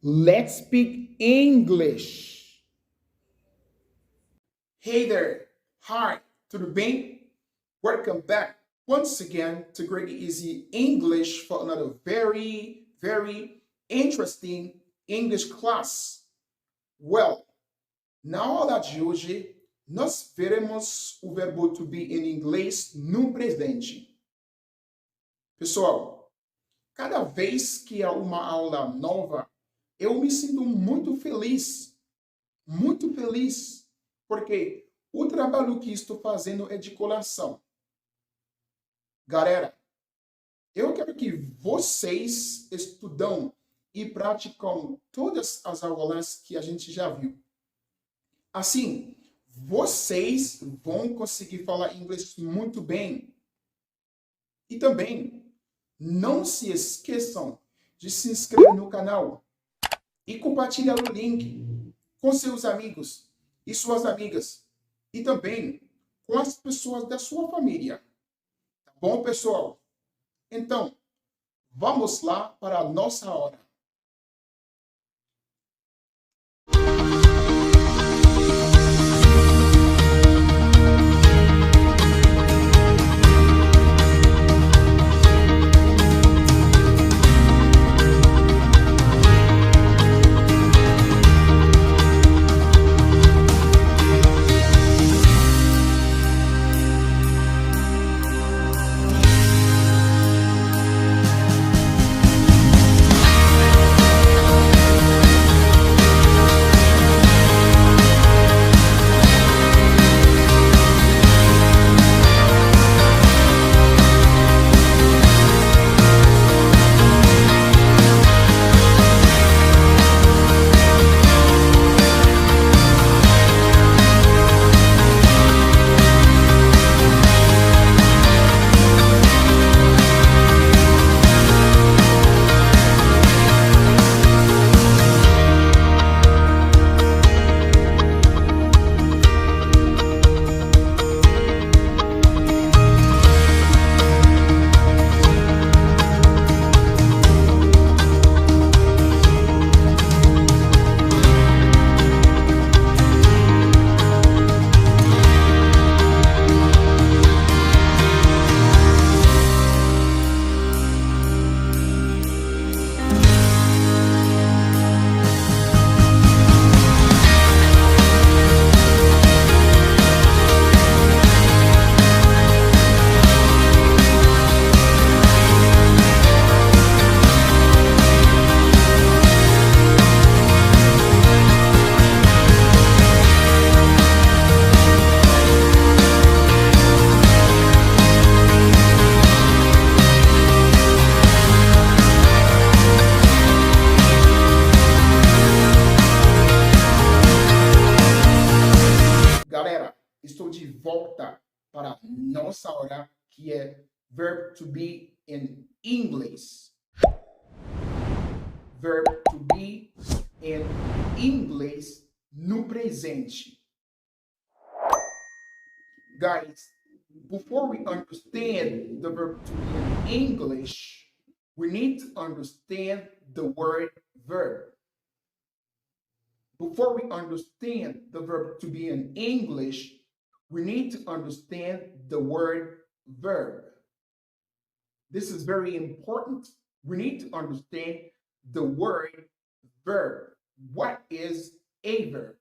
Let's speak English. Hey there. Hi, tudo bem? Welcome back once again to Great Easy English for another very interesting English class. Well, na aula de hoje, nós veremos o verbo to be em inglês no presente. Pessoal, cada vez que há uma aula nova, eu me sinto muito feliz, porque o trabalho que estou fazendo é de coração. Galera, eu quero que vocês estudam e praticam todas as aulas que a gente já viu. Assim, vocês vão conseguir falar inglês muito bem. E também, não se esqueçam de se inscrever no canal e compartilhar o link com seus amigos e suas amigas e também com as pessoas da sua família. Tá bom, pessoal? Então, vamos lá para a nossa hora. Galera, estou de volta para a nossa hora, que é verb to be in inglês. Verb to be in inglês no presente. Guys, before we understand the verb to be in English, we need to understand the word verb. Before we understand the verb to be in English, we need to understand the word verb. This is very important. We need to understand the word verb. What is a verb?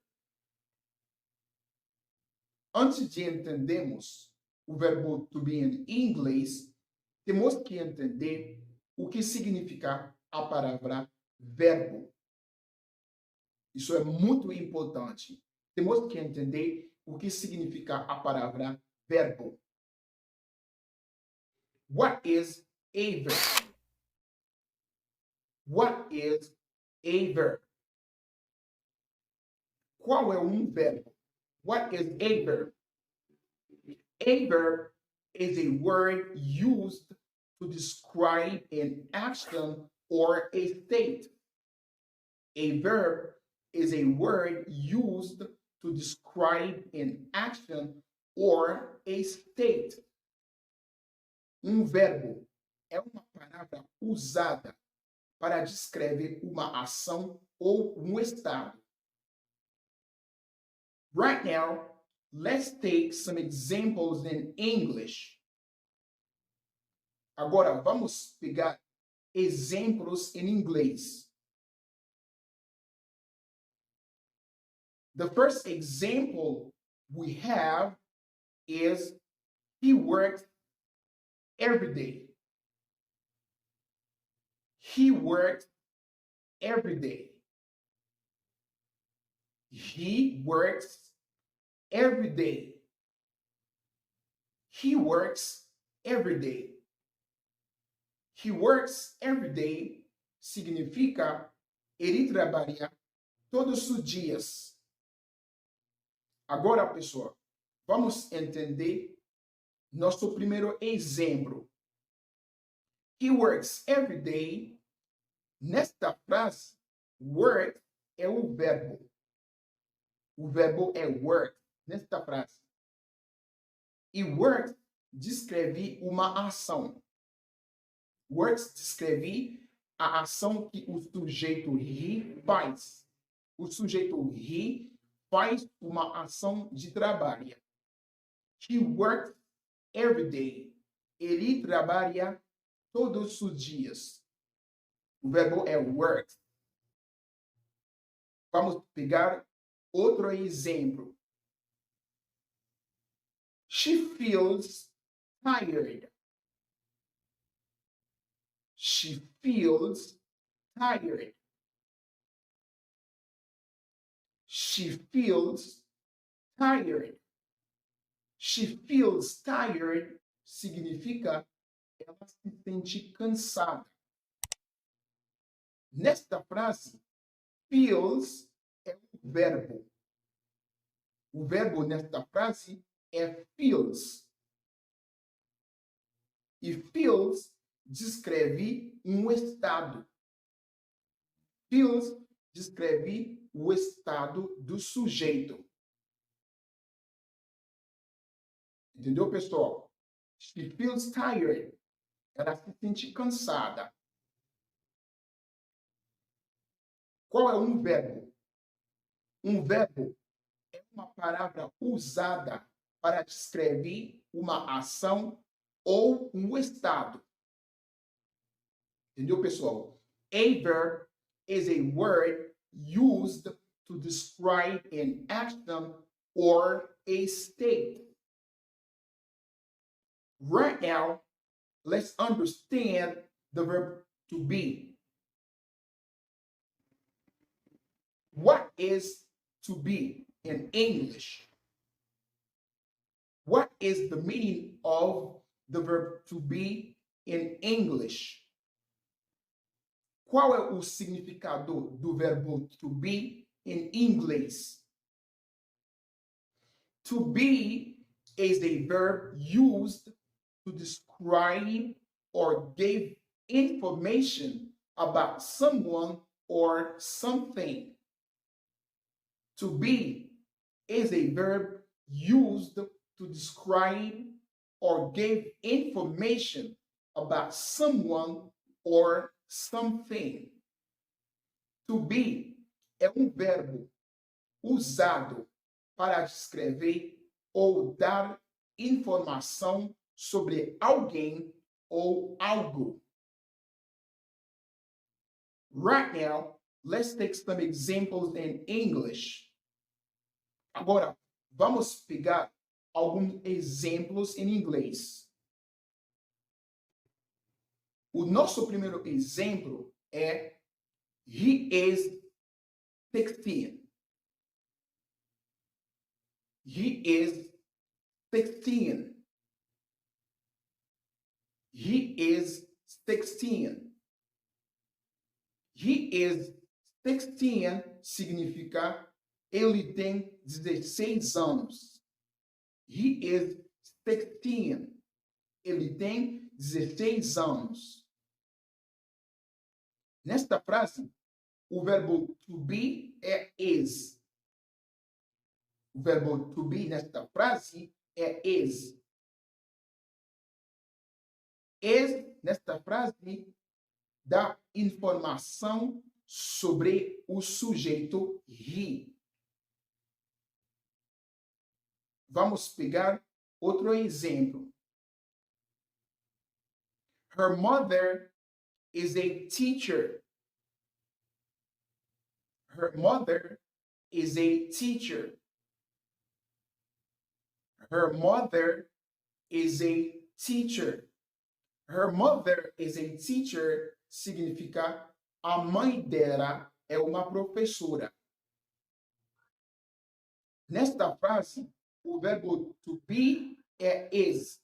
Antes de entendermos o verbo to be in inglês, temos que entender o que significa a palavra verbo. Isso é muito importante. Temos que entender o que significa a palavra verbo. What is a verb? What is a verb? Qual é um verbo? What is a verb? A verb is a word used to describe an action or a state. A verb is a word used to describe an action or a state. Verbo é uma palavra usada para descrever uma ação ou estado. Right now, let's take some examples in English. Agora, vamos pegar exemplos em inglês. The first example we have is he works every day. He works every day. He works every day. He works every day. He works every day significa ele trabalha todos os dias. Agora, pessoal, vamos entender nosso primeiro exemplo. He works every day. Nesta frase, work é o verbo. O verbo é work nesta frase. E work descreve uma ação. Works descreve a ação que o sujeito he faz. O sujeito he faz uma ação de trabalho. He works every day. Ele trabalha todos os dias. O verbo é work. Vamos pegar outro exemplo. She feels tired. She feels tired. She feels tired. She feels tired significa ela se sente cansada. Nesta frase, feels é o verbo. O verbo nesta frase é feels. E feels descreve um estado. Feels descreve o estado do sujeito. Entendeu, pessoal? She feels tired. Ela se sente cansada. Qual é um verbo? Um verbo é uma palavra usada para descrever uma ação ou um estado. Entendeu, pessoal? A verb is a word used to describe an action or a state. Right now, let's understand the verb to be. What is to be in English? What is the meaning of the verb to be in English? Qual é o significado do verbo to be em inglês? To be is a verb used to describe or give information about someone or something. To be is a verb used to describe or give information about someone or something. To be é um verbo usado para descrever ou dar informação sobre alguém ou algo. Right now, let's take some examples in English. Agora, vamos pegar alguns exemplos em inglês. O nosso primeiro exemplo é he is 16. He is 16. He is 16. He is 16 significa ele tem 16 anos. He is 16. ele tem 16 anos. Nesta frase, o verbo to be é is. O verbo to be nesta frase é is. Is, nesta frase, dá informação sobre o sujeito he. Vamos pegar outro exemplo. Her mother is a teacher. Her mother is a teacher. Her mother is a teacher. Her mother is a teacher significa a mãe dela é uma professora. Nesta frase, o verbo to be é is.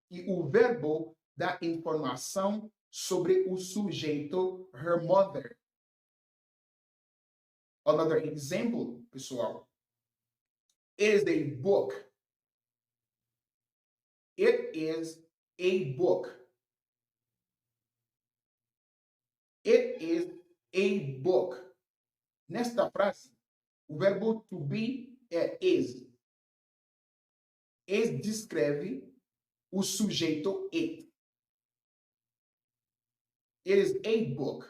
E o verbo dá informação sobre o sujeito her mother. Another example, pessoal. It is a book. It is a book. It is a book. Nesta frase, o verbo to be é is. Is descreve o sujeito it. It is a book.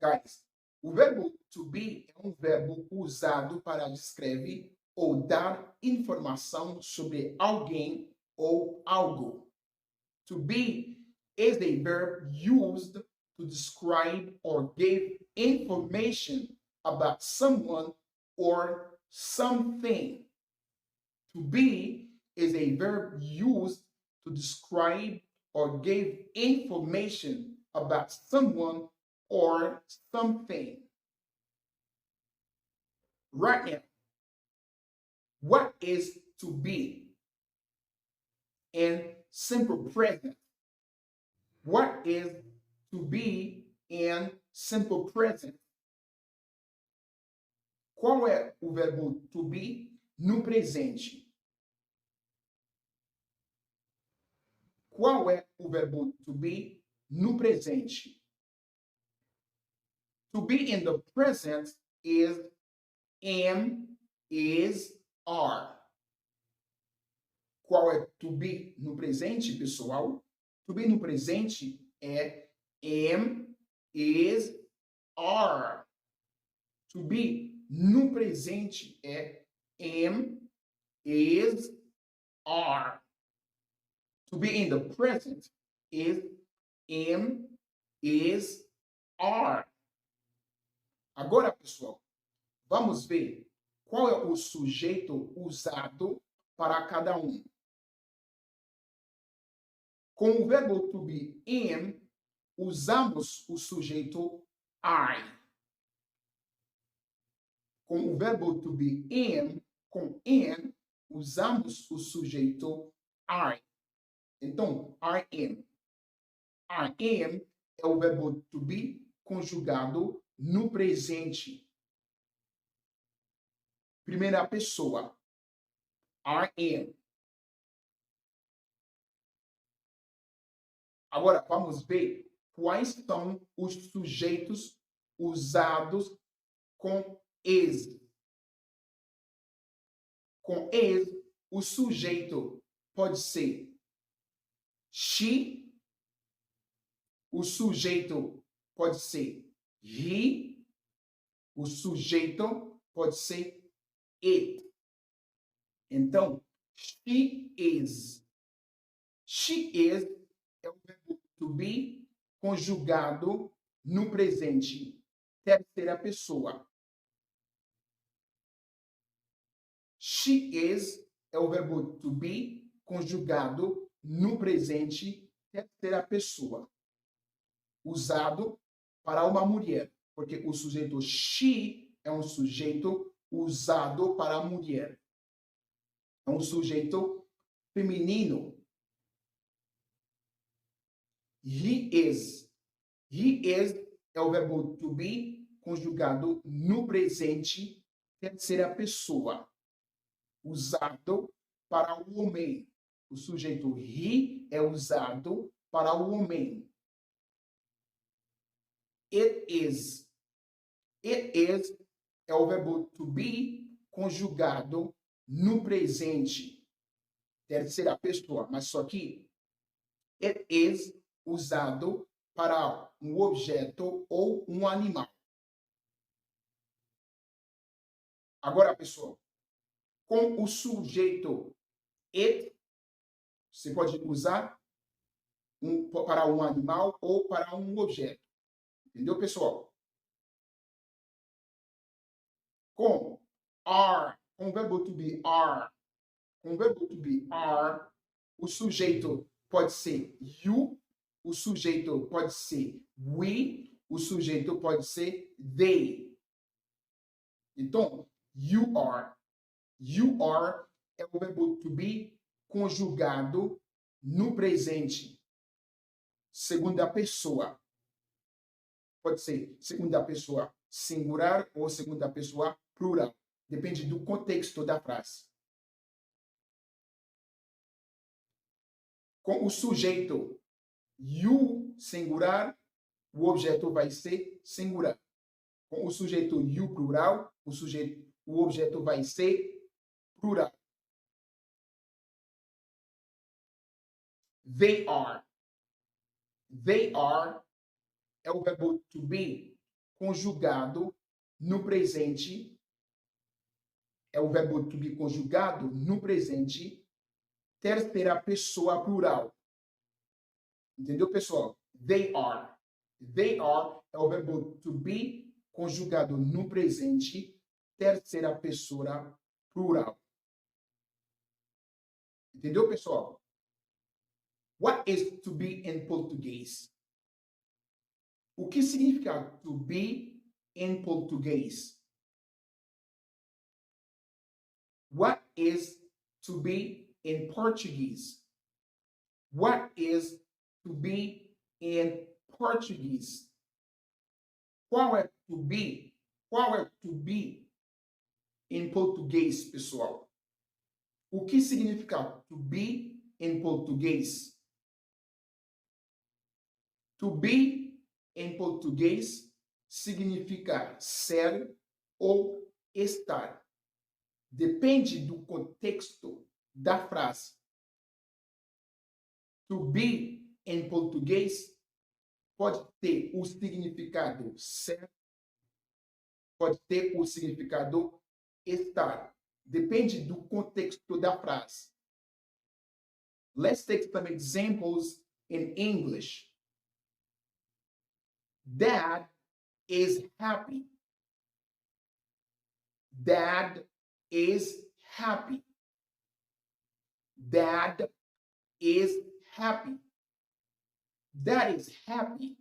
Guys, o verbo to be é um verbo usado para descrever ou dar informação sobre alguém ou algo. To be is a verb used to describe or give information about someone or something. To be is a verb used to describe or give information about someone or something. Right now, what is to be in simple present? What is to be in simple present? Qual é o verbo to be no presente? Qual é o verbo to be no presente? To be in the present is am, is, are. Qual é to be no presente, pessoal? To be no presente é am, is, are. To be no presente é am, is, are. To be in the present is am, is, are. Agora, pessoal, vamos ver qual é o sujeito usado para cada um. Com o verbo to be am, usamos o sujeito I. Com o verbo to be am, com am, usamos o sujeito I. Então, I am. I am é o verbo to be conjugado no presente. Primeira pessoa. I am. Agora, vamos ver quais são os sujeitos usados com is. Com is, o sujeito pode ser she, o sujeito pode ser he, o sujeito pode ser it. Então, she is. She is é o verbo to be conjugado no presente, terceira pessoa. She is é o verbo to be conjugado no presente, terceira pessoa. Usado para uma mulher, porque o sujeito she é um sujeito usado para a mulher. É um sujeito feminino. He is. He is é o verbo to be conjugado no presente, terceira pessoa. usado para o homem. O sujeito he é usado para o homem. It is. It is é o verbo to be conjugado no presente. Terceira pessoa, mas só que it is usado para um objeto ou um animal. Agora, pessoal, com o sujeito it, você pode usar para um animal ou para um objeto. Entendeu, pessoal? Com are, com o verbo to be are, com o verbo to be are, o sujeito pode ser you, o sujeito pode ser we, o sujeito pode ser they. Então, you are é o verbo to be conjugado no presente. Segunda pessoa. Pode ser segunda pessoa singular ou segunda pessoa plural. Depende do contexto da frase. Com o sujeito you singular, o objeto vai ser singular. Com o sujeito you plural, o objeto vai ser plural. They are. They are é o verbo to be conjugado no presente. É o verbo to be conjugado no presente, terceira pessoa plural. Entendeu, pessoal? They are. They are é o verbo to be conjugado no presente, terceira pessoa plural. Entendeu, pessoal? What is to be em português? O que significa to be em português? What is to be in Portuguese? What is to be in Portuguese? Qual é to be? Qual é to be em português, pessoal? O que significa to be em português? To be em português significa ser ou estar. Depende do contexto da frase. To be em português pode ter o significado ser, pode ter o significado estar. Depende do contexto da frase. Let's take some examples in English. Dad is happy. Dad is happy. Dad is happy. Dad is happy.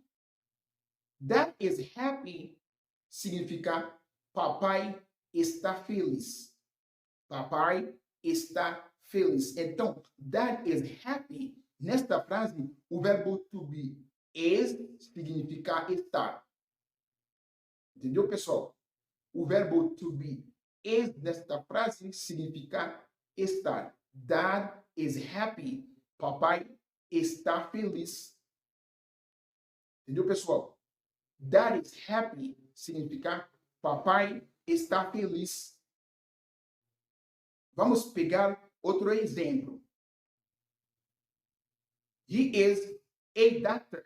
Dad is happy significa papai está feliz. Papai está feliz. Então, dad is happy. Nesta frase, o verbo to be is significa estar. Entendeu, pessoal? O verbo to be is nesta frase significa estar. Dad is happy. Papai está feliz. Entendeu, pessoal? Dad is happy significa papai está feliz. Vamos pegar outro exemplo. He is a doctor.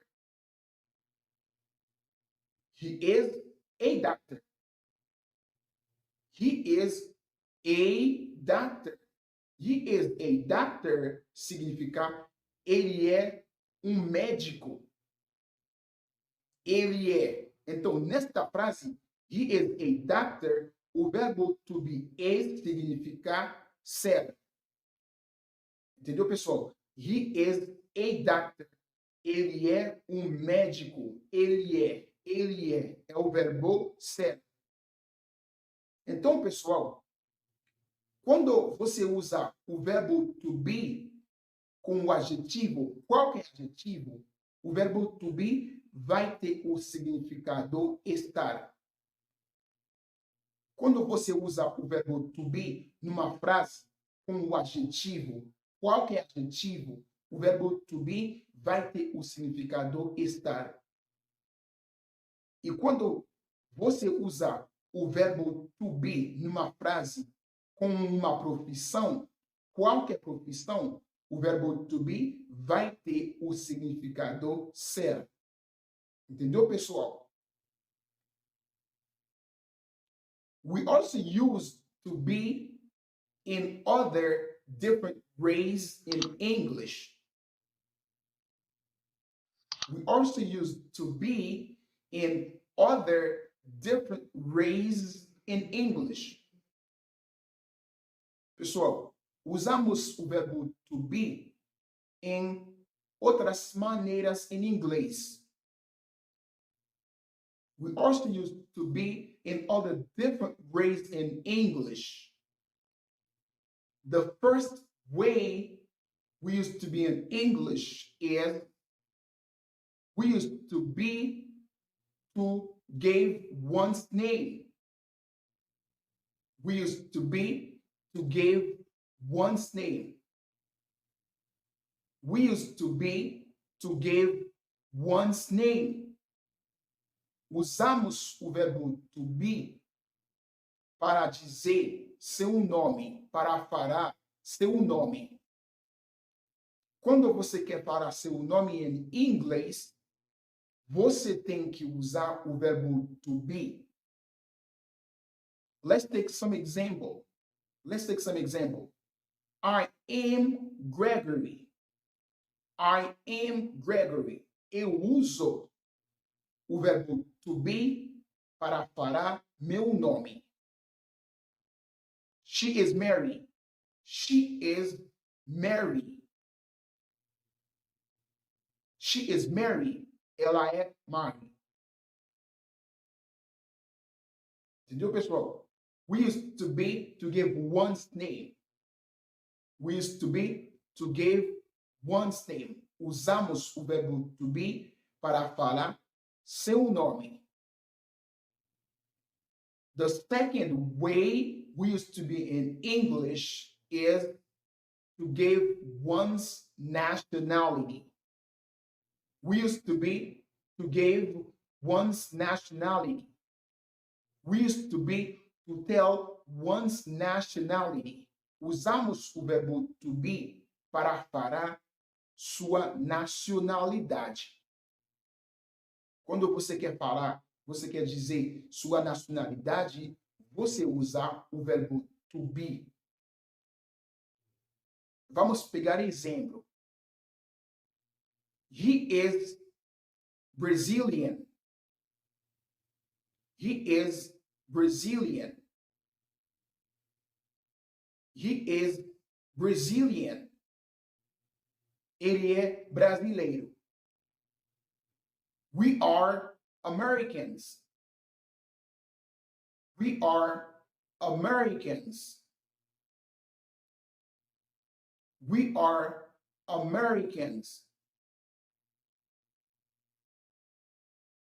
He is a doctor. He is a doctor. He is a doctor significa ele é um médico. Ele é. Então, nesta frase, he is a doctor, o verbo to be is significa ser. Entendeu, pessoal? He is a doctor. Ele é um médico. Ele é. Ele é. É o verbo ser. Então, pessoal, quando você usa o verbo to be com o adjetivo, qualquer adjetivo, o verbo to be vai ter o significado estar. Quando você usa o verbo to be numa frase, com o adjetivo, qualquer adjetivo, o verbo to be vai ter o significado estar. E quando você usa o verbo to be numa frase com uma profissão, qualquer profissão, o verbo to be vai ter o significado ser. Entendeu, pessoal? We also use to be in other different ways in English. We also use to be in other different ways in English. Pessoal, usamos o verbo to be em outras maneiras em inglês. We also use to be in other different ways in English. The first way we use to be in English is we use to be to give one's name. We use to be to give one's name. We use to be to give one's name. Usamos o verbo to be para dizer seu nome, para falar seu nome. Quando você quer falar seu nome em inglês, você tem que usar o verbo to be. Let's take some example. I am Gregory. I am Gregory. Eu uso o verbo to be para falar meu nome. She is Mary. She is Mary. She is Mary. Ela é Mary. Entendeu, pessoal? We used to be to give one's name. We used to be to give one's name. Usamos o verbo to be para falar seu nome. The second way we used to be in English is to give one's nationality. We used to be to give one's nationality. We used to be to tell one's nationality. Usamos o verbo to be para falar sua nacionalidade. Quando você quer falar, você quer dizer sua nacionalidade, você usa o verbo to be. Vamos pegar exemplo. He is Brazilian. He is Brazilian. He is Brazilian. Ele é brasileiro. We are Americans. We are Americans. We are Americans.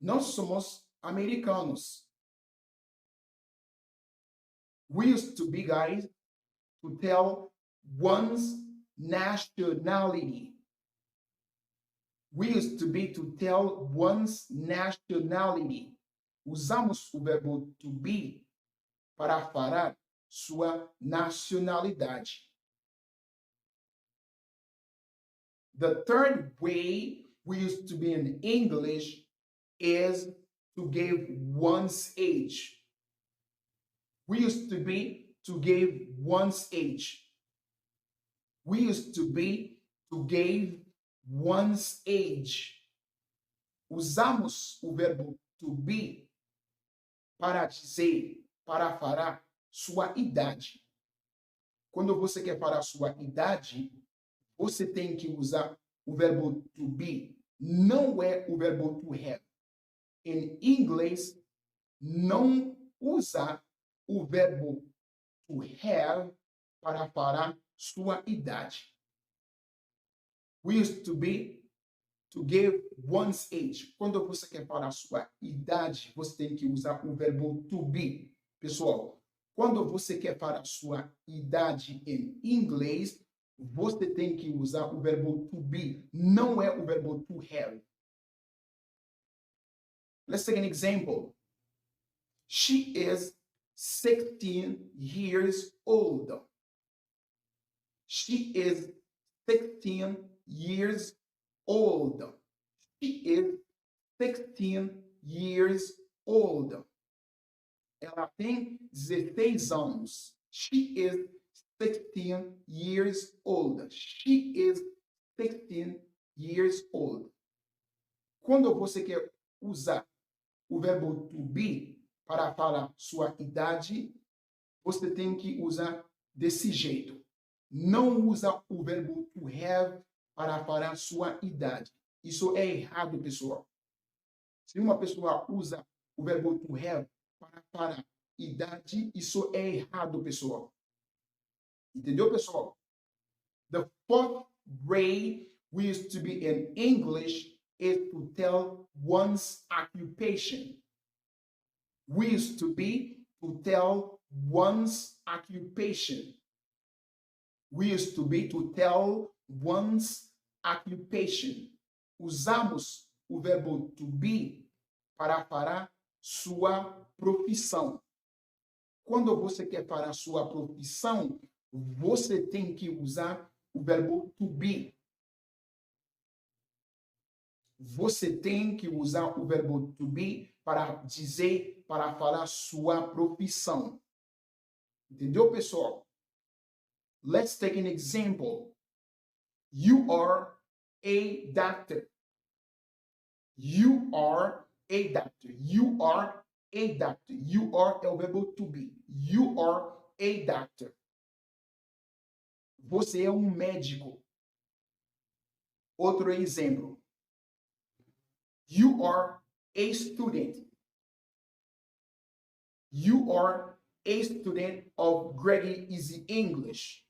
Nós somos americanos. We used to be, guys, to tell one's nationality. We used to be to tell one's nationality. Usamos o verbo to be para falar sua nacionalidade. The third way we used to be in English is to give one's age. We used to be to give one's age. We used to be to give one's age. Usamos o verbo to be para dizer, para falar sua idade. Quando você quer falar sua idade, você tem que usar o verbo to be. Não é o verbo to have. Em inglês, não usa o verbo to have para falar sua idade. We used to be to give one's age. Quando você quer falar sua idade, você tem que usar o verbo to be. Pessoal, Quando você quer falar sua idade em inglês, você tem que usar o verbo to be, não é o verbo to have. Let's take an example. She is 16 years old. She is 16 years old. She is 16 years old. Ela tem 16 anos. She is 16 years old. She is 16 years old. Quando você quer usar o verbo to be para falar sua idade, você tem que usar desse jeito. Não usa o verbo to have para falar sua idade. Isso é errado, pessoal. Se uma pessoa usa o verbo to have para falar idade, isso é errado, pessoal. Entendeu, pessoal? The fourth way we used to be in English is to tell one's occupation. We used to be to tell one's occupation. We used to be to tell one's occupation. Usamos o verbo to be para falar sua profissão. Quando você quer falar sua profissão, você tem que usar o verbo to be. Você tem que usar o verbo to be para dizer, para falar sua profissão. Entendeu, pessoal? Let's take an example. You are a doctor. You are a doctor. You are a doctor. You are é o verbo to be. You are a doctor. Você é um médico. Outro exemplo. You are a student. You are a student of Greggy Easy English.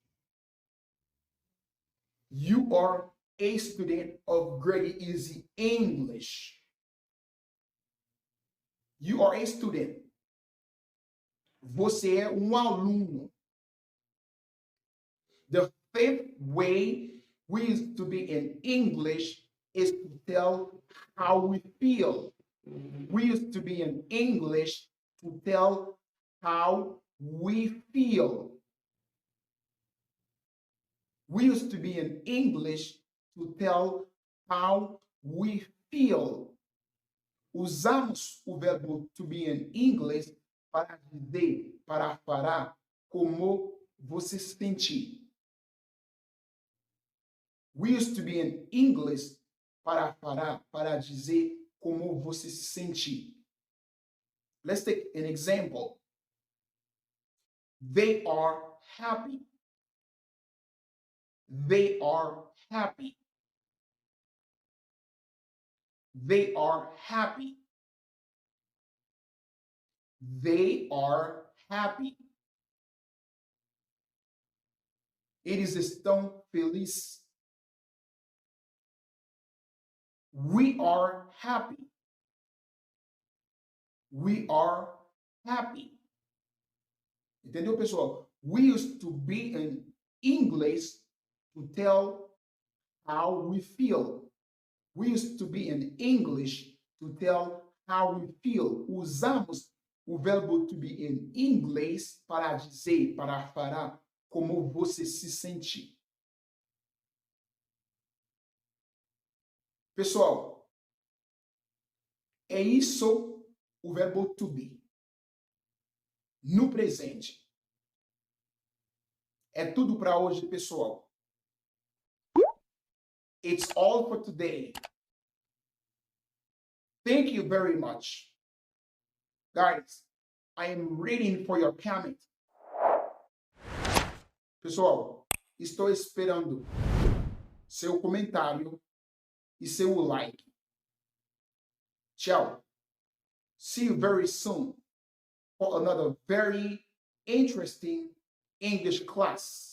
You are a student of Greggy Easy English. You are a student. Você é um aluno. The fifth way we used to be in English is to tell how we feel. We used to be in English to tell how we feel. We used to be in English to tell how we feel. Usamos o verbo to be in English para dizer, para falar como você se sente. We used to be in English para falar, para dizer como você se sente. Let's take an example. They are happy. They are happy. They are happy. They are happy. Eles estão felizes. We are happy. We are happy. Entendeu, pessoal? We used to be in English to tell how we feel. We used to be in English to tell how we feel. Usamos o verbo to be in inglês para dizer, para falar como você se sente. Pessoal, é isso o verbo to be. No presente. É tudo para hoje, pessoal. It's all for today. Thank you very much. Guys, I am reading for your comment. Pessoal, estou esperando seu comentário e seu like. Ciao. See you very soon for another very interesting English class.